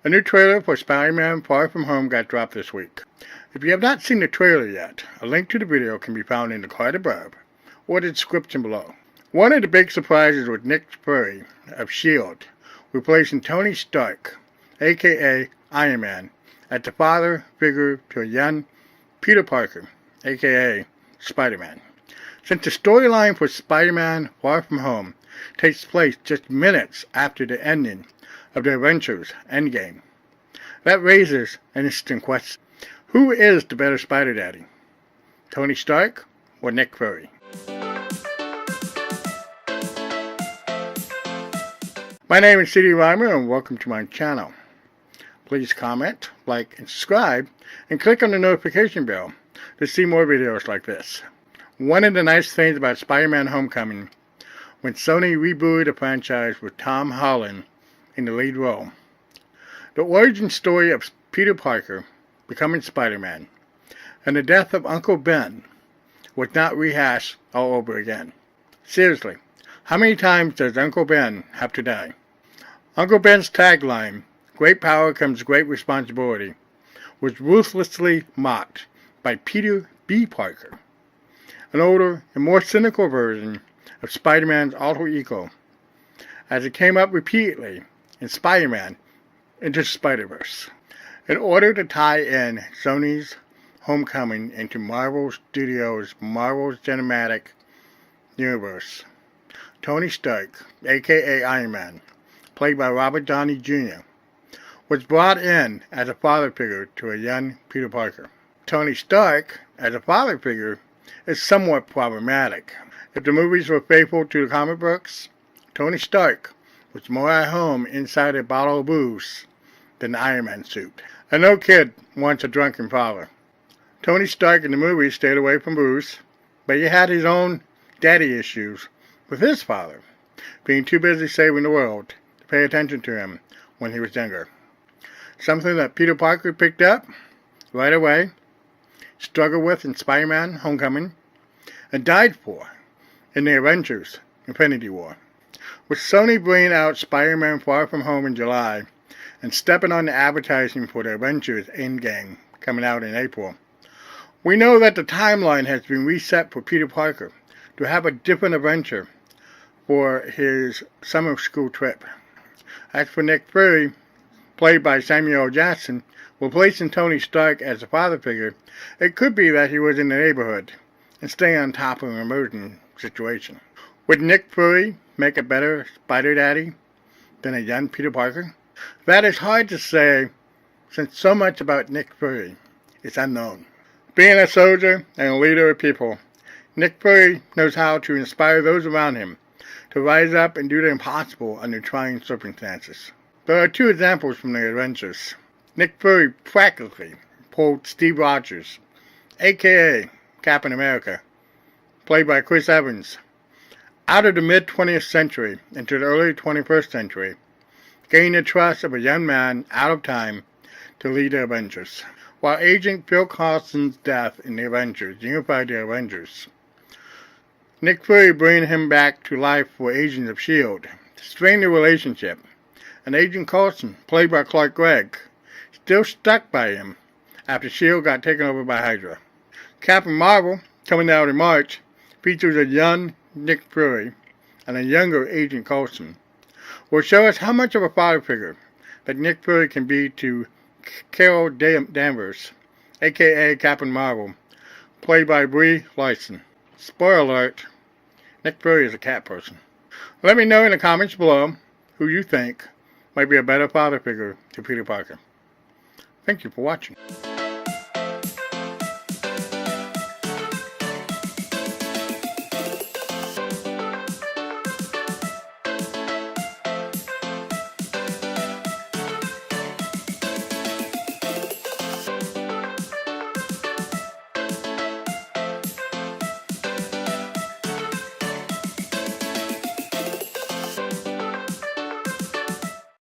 A new trailer for Spider-Man Far From Home got dropped this week. If you have not seen the trailer yet, a link to the video can be found in the card above or the description below. One of the big surprises was Nick Fury of S.H.I.E.L.D. replacing Tony Stark, aka Iron Man, as the father figure to a young Peter Parker, aka Spider-Man. Since the storyline for Spider-Man Far From Home takes place just minutes after the ending of the Avengers Endgame, that raises an interesting question. Who is the better Spider Daddy? Tony Stark or Nick Fury? My name is cdreimer and welcome to my channel. Please comment, like, and subscribe, and click on the notification bell to see more videos like this. One of the nice things about Spider-Man Homecoming, when Sony rebooted the franchise with Tom Holland in the lead role, the origin story of Peter Parker becoming Spider-Man and the death of Uncle Ben was not rehashed all over again. Seriously, how many times does Uncle Ben have to die? Uncle Ben's tagline, "Great power comes great responsibility," was ruthlessly mocked by Peter B. Parker, an older and more cynical version of Spider-Man's alter ego, as it came up repeatedly in Spider-Man Into the Spider-Verse. In order to tie in Sony's Homecoming into Marvel Studios' Marvel's Cinematic Universe, Tony Stark, aka Iron Man, played by Robert Downey Jr., was brought in as a father figure to a young Peter Parker. Tony Stark, as a father figure, is somewhat problematic. If the movies were faithful to the comic books, Tony Stark was more at home inside a bottle of booze than the Iron Man suit. And no kid wants a drunken father. Tony Stark in the movies stayed away from booze, but he had his own daddy issues with his father, being too busy saving the world to pay attention to him when he was younger. Something that Peter Parker picked up right away, struggled with in Spider-Man Homecoming, and died for in the Avengers Infinity War. With Sony bringing out Spider-Man Far From Home in July and stepping on the advertising for the Avengers Endgame coming out in April, we know that the timeline has been reset for Peter Parker to have a different adventure for his summer school trip. As for Nick Fury, played by Samuel L. Jackson, replacing Tony Stark as a father figure, it could be that he was in the neighborhood and staying on top of an emerging situation. Would Nick Fury make a better Spider Daddy than a young Peter Parker? That is hard to say, since so much about Nick Fury is unknown. Being a soldier and a leader of people, Nick Fury knows how to inspire those around him to rise up and do the impossible under trying circumstances. There are two examples from the Avengers. Nick Fury practically pulled Steve Rogers, aka Captain America, played by Chris Evans, out of the mid-20th century into the early 21st century, gaining the trust of a young man out of time to lead the Avengers. While Agent Phil Coulson's death in the Avengers unified the Avengers, Nick Fury bringing him back to life for Agents of S.H.I.E.L.D. strained the relationship, and Agent Coulson, played by Clark Gregg, still stuck by him after S.H.I.E.L.D. got taken over by Hydra. Captain Marvel, coming out in March, features a young Nick Fury and a younger Agent Coulson, will show us how much of a father figure that Nick Fury can be to Carol Danvers, aka Captain Marvel, played by Brie Larson. Spoiler alert, Nick Fury is a cat person. Let me know in the comments below who you think might be a better father figure to Peter Parker. Thank you for watching.